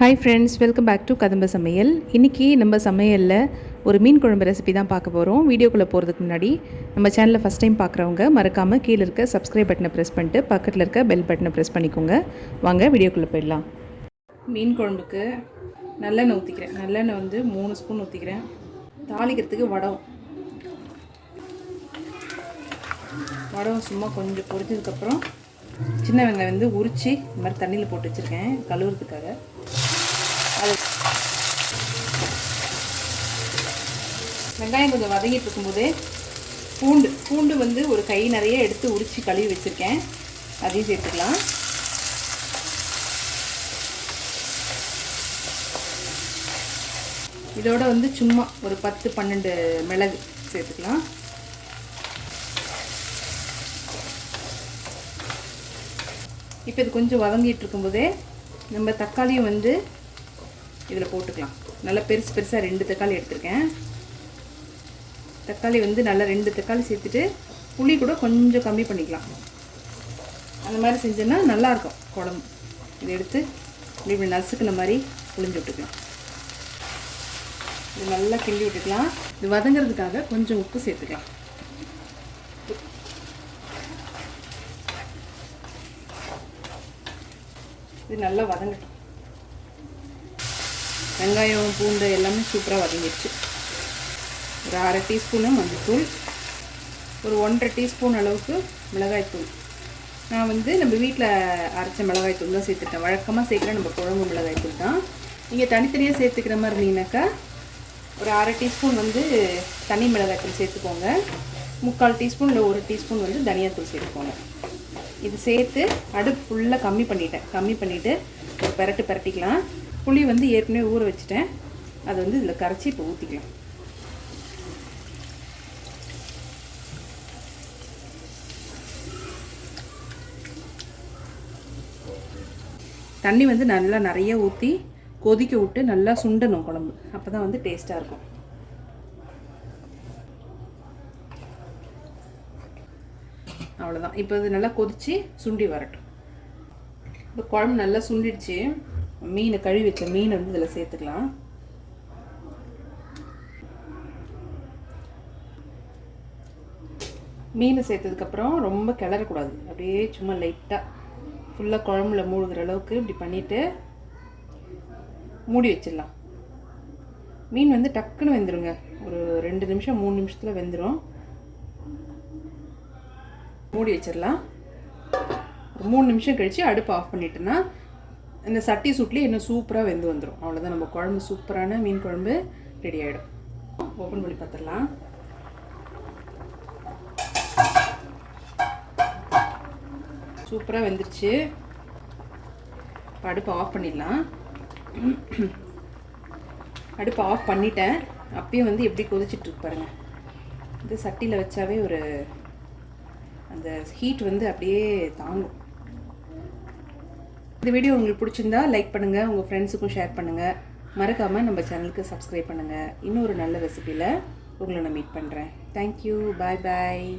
Hi friends, welcome back to கதம்ப சமையல். இன்றைக்கி நம்ம சமையலில் ஒரு மீன் குழம்பு ரெசிபி தான் பார்க்க போகிறோம். வீடியோக்குள்ளே போகிறதுக்கு முன்னாடி நம்ம சேனலில் ஃபஸ்ட் டைம் பார்க்குறவங்க மறக்காமல் கீழே இருக்க சப்ஸ்கிரைப் பட்டனை ப்ரெஸ் பண்ணிட்டு பக்கத்தில் இருக்க பெல் பட்டனை ப்ரெஸ் பண்ணிக்கோங்க. வாங்க வீடியோக்குள்ளே போயிடலாம். மீன் குழம்புக்கு நல்லெண்ணெய் ஊற்றிக்கிறேன். நல்லெண்ணெய் வந்து 3 ஸ்பூன் ஊற்றிக்கிறேன். தாளிக்கிறதுக்கு வடகம் சும்மா கொஞ்சம் பொரிச்சதுக்கப்புறம் சின்ன வெங்காயம் வந்து உரித்து இந்த மாதிரி தண்ணியில் போட்டு வச்சுருக்கேன் கழுவுறதுக்காக. அது வெங்காயம் கொஞ்சம் வதங்கிட்டு இருக்கும்போதே பூண்டு வந்து ஒரு கை நிறைய எடுத்து உரித்து கழுவி வச்சுருக்கேன், அதையும் சேர்த்துக்கலாம். இதோட வந்து சும்மா ஒரு 10-12 மிளகு சேர்த்துக்கலாம். இப்போ இது கொஞ்சம் வதங்கிட்டு இருக்கும்போதே நம்ம தக்காளியும் வந்து இதில் போட்டுக்கலாம். நல்லா பெருசாக 2 தக்காளி எடுத்திருக்கேன். தக்காளி வந்து நல்லா 2 தக்காளி சேர்த்துட்டு புளி கூட கொஞ்சம் கம்மி பண்ணிக்கலாம். அந்த மாதிரி செஞ்சோன்னா நல்லாயிருக்கும் குழம்பு. இதை எடுத்து இப்படி நசுக்கின மாதிரி புளிஞ்சு விட்டுக்கலாம். இது நல்லா கிண்டி விட்டுக்கலாம். இது வதங்கிறதுக்காக கொஞ்சம் உப்பு சேர்த்துக்கலாம். இது நல்லா வதங்கட்டும். வெங்காயம் பூண்டு எல்லாமே சூப்பராக வதங்கிடுச்சு. ஒரு 1/2 டீஸ்பூனு மஞ்சள்தூள், ஒரு 1/2 டீஸ்பூன் அளவுக்கு மிளகாய்த்தூள். நான் வந்து நம்ம வீட்டில் அரைச்ச மிளகாய்த்தூள் தான் சேர்த்துட்டேன். வழக்கமாக சேர்க்குற நம்ம குழம்பு மிளகாய்த்தூள் தான். நீங்கள் தனித்தனியாக சேர்த்துக்கிற மாதிரி இருந்தீங்கன்னாக்கா ஒரு 1/2 டீஸ்பூன் வந்து தனி மிளகாய்த்தூள் சேர்த்துக்கோங்க. 3/4 டீஸ்பூன் இல்லை 1 டீஸ்பூன் வந்து தனியாத்தூள் சேர்த்துக்கோங்க. இது சேர்த்து அடுப்பு ஃபுல்லாக கம்மி பண்ணிவிட்டு ஒரு பரட்டிக்கலாம். புளி வந்து ஏற்கனவே ஊற வச்சுட்டேன், அதை வந்து இதில் கரைச்சி இப்போ ஊற்றிக்கலாம். தண்ணி வந்து நல்லா நிறைய ஊற்றி கொதிக்க விட்டு நல்லா சுண்டணும் குழம்பு. அப்போ தான் வந்து டேஸ்ட்டாக இருக்கும். அவ்வளோதான். இப்போ இது நல்லா கொதித்து சுண்டி வரட்டும். இப்போ குழம்பு நல்லா சுண்டிடுச்சு. மீனை கழுவி வச்ச மீனை வந்து இதில் சேர்த்துக்கலாம். மீனை சேர்த்ததுக்கப்புறம் ரொம்ப கிளறக்கூடாது. அப்படியே சும்மா லைட்டாக ஃபுல்லாக குழம்புல மூழ்கிற அளவுக்கு இப்படி பண்ணிவிட்டு மூடி வச்சிடலாம். மீன் வந்து டக்குன்னு வெந்துடுங்க. ஒரு 2 நிமிஷம் 3 நிமிஷத்தில் வெந்துடும். மூடி வச்சிடலாம். ஒரு 3 நிமிஷம் கழித்து அடுப்பு ஆஃப் பண்ணிட்டோன்னா இந்த சட்டி சூட்லேயே இன்னும் சூப்பராக வெந்து வந்துடும். அவ்வளோதான், நம்ம குழம்பு சூப்பரான மீன் குழம்பு ரெடி ஆகிடும். ஓப்பன் பண்ணி பார்த்துடலாம். சூப்பராக வெந்துருச்சு. இப்போ அடுப்பு ஆஃப் பண்ணிடலாம். அடுப்பு ஆஃப் பண்ணிட்டேன். அப்பயும் வந்து எப்படி கொதிச்சிட்ருக்கு பாருங்கள். இது சட்டியில் வச்சாவே ஒரு அந்த ஹீட் வந்து அப்படியே தாங்கும். இந்த வீடியோ உங்களுக்கு பிடிச்சிருந்தா லைக் பண்ணுங்கள், உங்கள் ஃப்ரெண்ட்ஸுக்கும் ஷேர் பண்ணுங்கள். மறக்காமல் நம்ம சேனலுக்கு சப்ஸ்கிரைப் பண்ணுங்கள். இன்னொரு நல்ல ரெசிபியில் உங்களை நான் மீட் பண்ணுறேன். தேங்க்யூ. பாய் பாய்.